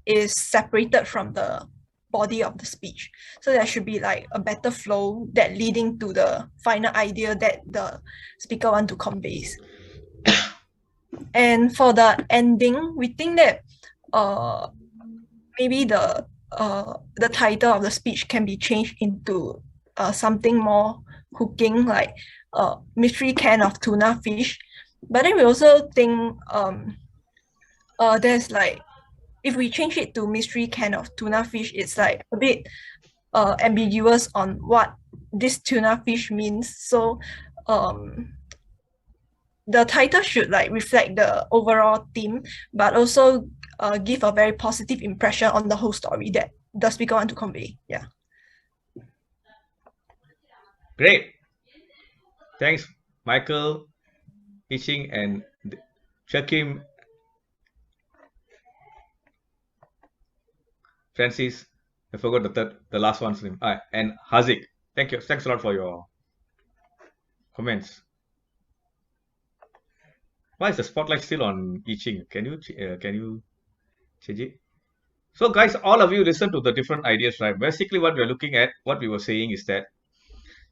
is separated from the body of the speech. So there should be like a better flow that leading to the final idea that the speaker want to convey. And for the ending, we think that maybe the title of the speech can be changed into something more hooking, like mystery can of tuna fish. But then we also think there's like, if we change it to mystery can of tuna fish, it's like a bit ambiguous on what this tuna fish means. So the title should like reflect the overall theme, but also give a very positive impression on the whole story that the speaker want to convey. Yeah. Great. Thanks, Michael, I Ching, and Shakim, Francis. I forgot the last one's name. And Hazik. Thank you. Thanks a lot for your comments. Why is the spotlight still on I Ching? Can you change it? So, guys, all of you listen to the different ideas, right? Basically, what we are looking at, what we were saying is that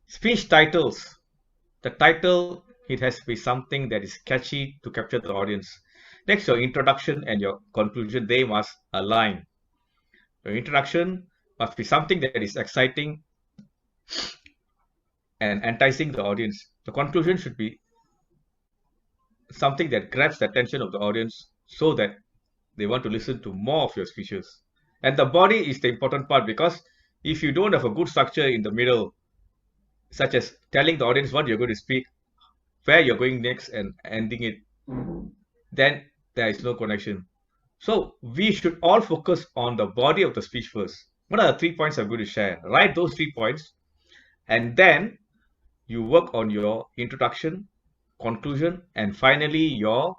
speech titles, the title, it has to be something that is catchy to capture the audience. Next, your introduction and your conclusion, they must align. Your introduction must be something that is exciting and enticing the audience. The conclusion should be something that grabs the attention of the audience so that they want to listen to more of your speeches. And the body is the important part, because if you don't have a good structure in the middle, such as telling the audience what you're going to speak, where you're going next, and ending it, then there is no connection. So we should all focus on the body of the speech first. What are the 3 points I'm going to share? Write those 3 points, and then you work on your introduction, conclusion, and finally your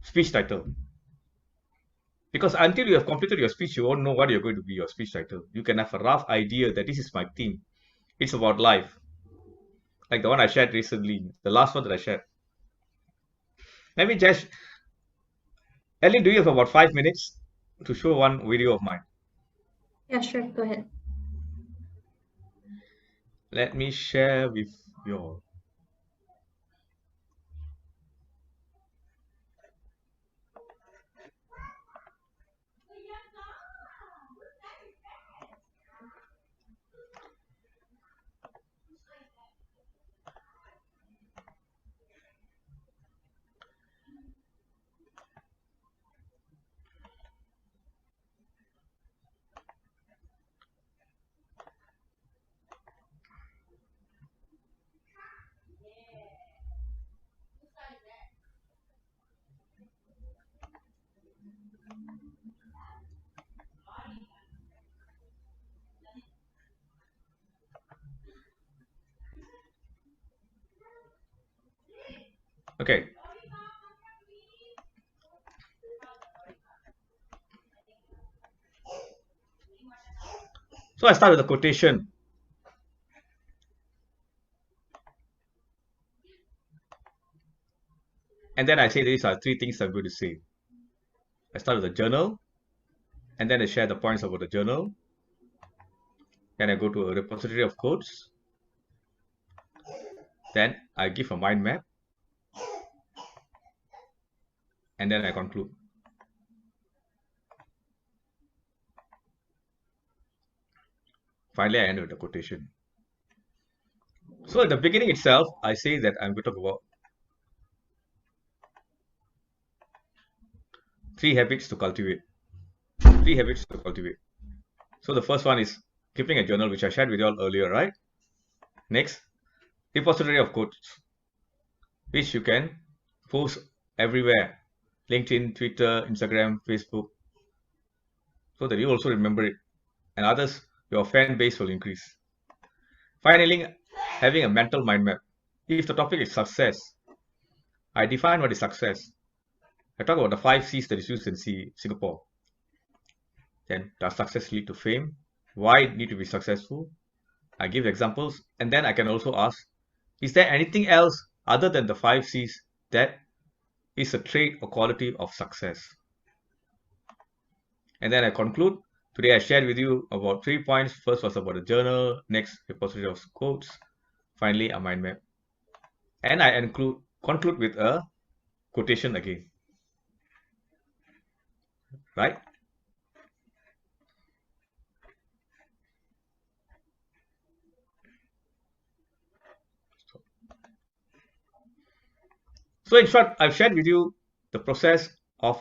speech title. Because until you have completed your speech, you won't know what you're going to be your speech title. You can have a rough idea that this is my theme. It's about life. Like the one I shared recently, the last one that I shared. Let me just, Ellen, do you have about 5 minutes to show one video of mine? Yeah, sure. Go ahead. Let me share with you all. Okay. So I start with a quotation. And then I say these are 3 things I'm going to say. I start with the journal, and then I share the points about the journal. Then I go to a repository of quotes. Then I give a mind map. And then I conclude. Finally, I end with a quotation. So at the beginning itself, I say that I'm going to talk about 3 habits to cultivate. 3 habits to cultivate. So the first one is keeping a journal, which I shared with you all earlier, right? Next, repository of quotes, which you can post everywhere. LinkedIn, Twitter, Instagram, Facebook, so that you also remember it. And others, your fan base will increase. Finally, having a mental mind map. If the topic is success, I define what is success. I talk about the 5 C's that is used in Singapore. Then, does success lead to fame? Why it need to be successful? I give examples, and then I can also ask, is there anything else other than the 5 C's that is a trait or quality of success? And then I conclude. Today I shared with you about 3 points. First was about a journal, next repository of quotes, finally a mind map. And I conclude with a quotation again. Right? So in short, I've shared with you the process of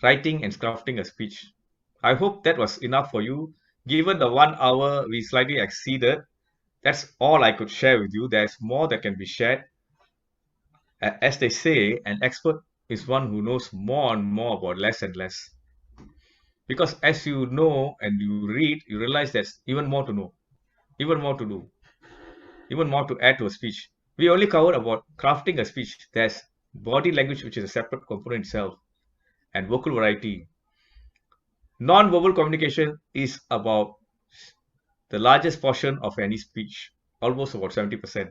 writing and crafting a speech. I hope that was enough for you. Given the 1 hour we slightly exceeded, that's all I could share with you. There's more that can be shared. As they say, an expert is one who knows more and more about less and less. Because as you know and you read, you realize there's even more to know, even more to do, even more to add to a speech. We only covered about crafting a speech. There's body language, which is a separate component itself, and vocal variety. Non-verbal communication is about the largest portion of any speech, almost about 70%.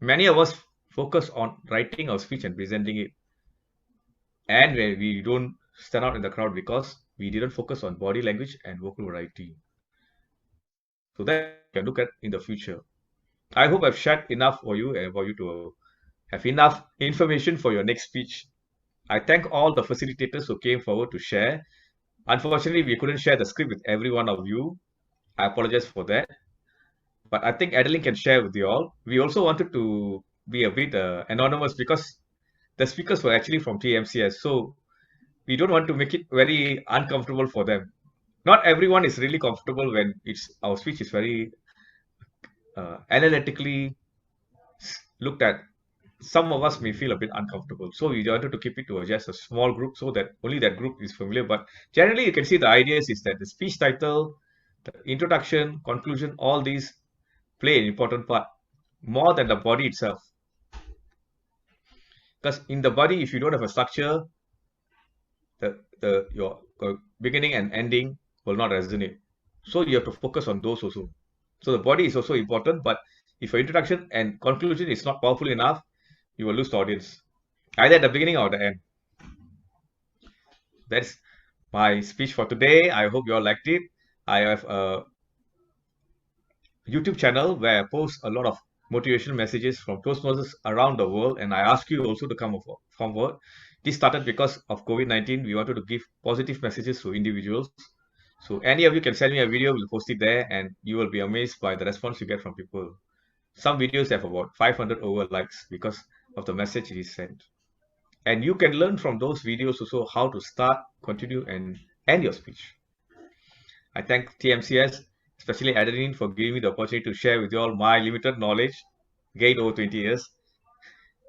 Many of us focus on writing our speech and presenting it. And where we don't stand out in the crowd because we didn't focus on body language and vocal variety. So that you can look at in the future. I hope I've shared enough for you and for you to have enough information for your next speech. I thank all the facilitators who came forward to share. Unfortunately, we couldn't share the script with every one of you. I apologize for that. But I think Adeline can share with you all. We also wanted to be a bit anonymous because the speakers were actually from TMCS. So we don't want to make it very uncomfortable for them. Not everyone is really comfortable when our speech is very analytically looked at. Some of us may feel a bit uncomfortable. So we wanted to keep it to just a small group so that only that group is familiar. But generally, you can see the ideas is that the speech title, the introduction, conclusion, all these play an important part more than the body itself. Because in the body, if you don't have a structure, your beginning and ending will not resonate. So you have to focus on those also. So the body is also important, but if your introduction and conclusion is not powerful enough, you will lose the audience, either at the beginning or the end. That's my speech for today. I hope you all liked it. I have a YouTube channel where I post a lot of motivational messages from Toastmasters around the world, and I ask you also to come forward. This started because of COVID-19. We wanted to give positive messages to individuals. So any of you can send me a video, we'll post it there, and you will be amazed by the response you get from people. Some videos have about 500 over likes because of the message it is sent. And you can learn from those videos also how to start, continue, and end your speech. I thank TMCS, especially Adeline, for giving me the opportunity to share with you all my limited knowledge gained over 20 years.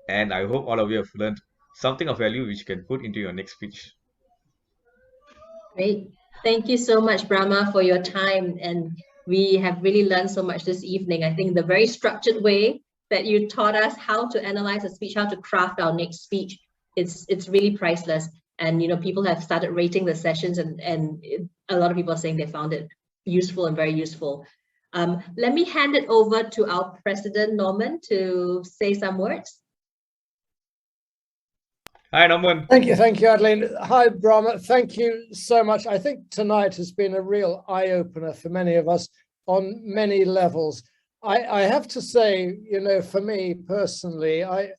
And I hope all of you have learned something of value which you can put into your next speech. Great. Thank you so much, Brahma, for your time. And we have really learned so much this evening. I think the very structured way that you taught us how to analyze a speech, how to craft our next speech, it's really priceless. And people have started rating the sessions, and a lot of people are saying they found it useful and very useful. Let me hand it over to our president, Norman, to say some words. Hi, Naman. Thank you, Adeline. Hi, Brahma. Thank you so much. I think tonight has been a real eye-opener for many of us on many levels. I have to say, you know, for me personally, I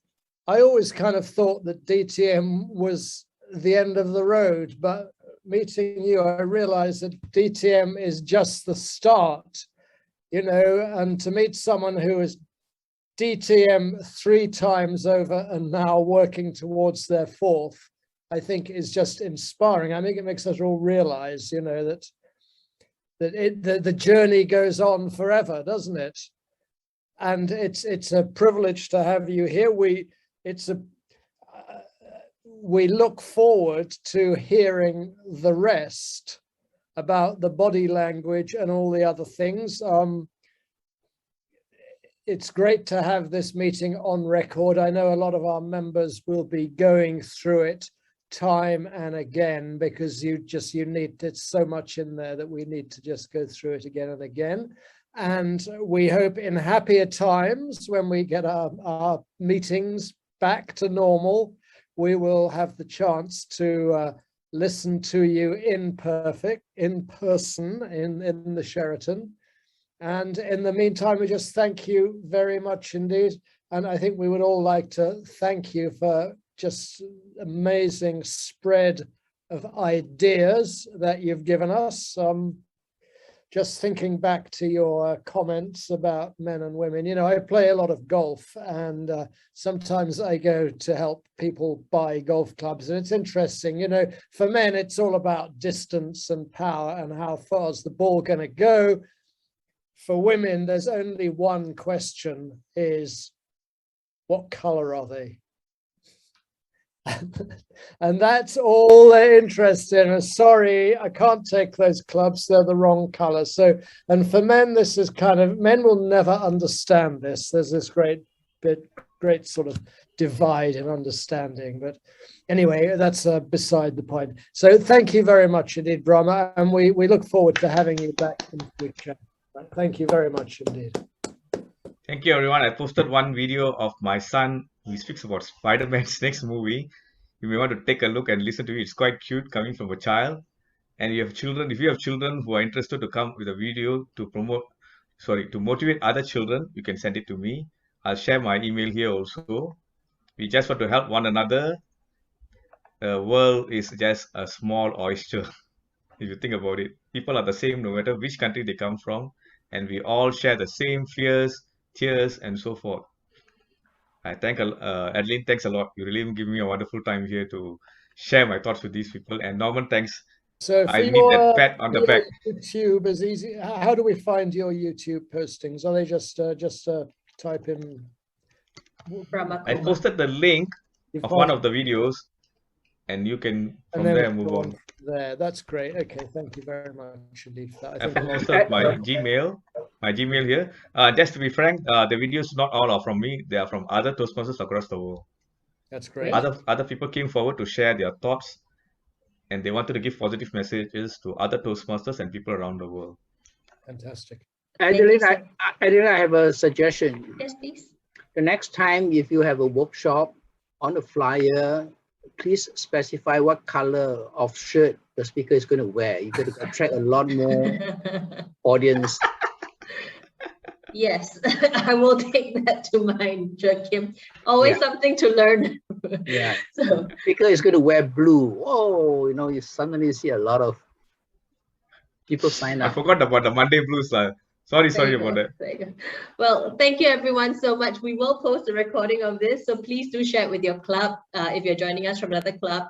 always kind of thought that DTM was the end of the road, but meeting you, I realized that DTM is just the start, you know, and to meet someone who is DTM 3 times over and now working towards their 4th, I think is just inspiring. I think it makes us all realize, you know, that the journey goes on forever, doesn't it? And it's a privilege to have you here. We look forward to hearing the rest about the body language and all the other things. It's great to have this meeting on record. I know a lot of our members will be going through it time and again because you need, it's so much in there that we need to just go through it again and again. And we hope in happier times, when we get our meetings back to normal, we will have the chance to listen to you in person in the Sheraton. And in the meantime, we just thank you very much indeed. And I think we would all like to thank you for just amazing spread of ideas that you've given us. Just thinking back to your comments about men and women, you know, I play a lot of golf, and sometimes I go to help people buy golf clubs, and it's interesting, you know, for men, it's all about distance and power and how far is the ball going to go. For women, there's only one question, is what color are they? And that's all they're interested in. Sorry, I can't take those clubs, they're the wrong color. So, and for men, this is kind of, men will never understand this. There's this great sort of divide in understanding. But anyway, that's beside the point. So thank you very much indeed, Brahma. And we look forward to having you back in the future. Thank you very much indeed. Thank you, everyone. I posted one video of my son. He speaks about Spider-Man's next movie. You may want to take a look and listen to it. It's quite cute, coming from a child. And you have children. If you have children who are interested to come with a video to motivate other children, you can send it to me. I'll share my email here also. We just want to help one another. The world is just a small oyster. If you think about it, people are the same no matter which country they come from, and we all share the same fears, tears, and so forth. I thank Adeline, thanks a lot. You really give me a wonderful time here to share my thoughts with these people. And Norman, thanks. So I need that pat on the back. YouTube is easy. How do we find your YouTube postings? Are they just type in? I posted the link of one of the videos, and you can from there move on. There, that's great. Okay, thank you very much indeed for that. I posted my Gmail here. Just to be frank, the videos not all are from me. They are from other Toastmasters across the world. That's great. Other people came forward to share their thoughts, and they wanted to give positive messages to other Toastmasters and people around the world. Fantastic. Adeline, I have a suggestion. Yes, please. The next time, if you have a workshop, on the flyer, please specify what color of shirt the speaker is going to wear. You're going to attract a lot more audience. Yes, I will take that to mind, Joachim. Always something to learn. Yeah. So speaker is going to wear blue. Oh, you know, you suddenly see a lot of people sign up. I forgot about the Monday blues. Sorry about that. Well, thank you everyone so much. We will post a recording of this, so please do share it with your club. If you're joining us from another club,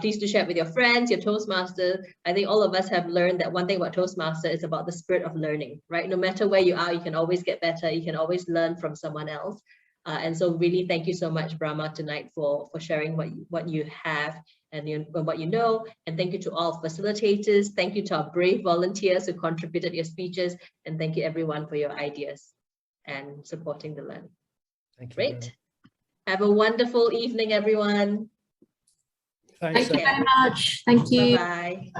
please do share it with your friends, your Toastmasters. I think all of us have learned that one thing about Toastmaster is about the spirit of learning, right? No matter where you are, you can always get better. You can always learn from someone else. And so really thank you so much, Brahma, tonight for sharing what you have and what you know. And thank you to all facilitators. Thank you to our brave volunteers who contributed your speeches. And thank you everyone for your ideas and supporting the learn. Thank you. Great. Have a wonderful evening, everyone. Thanks. Thank you very much. Thank you. Bye-bye.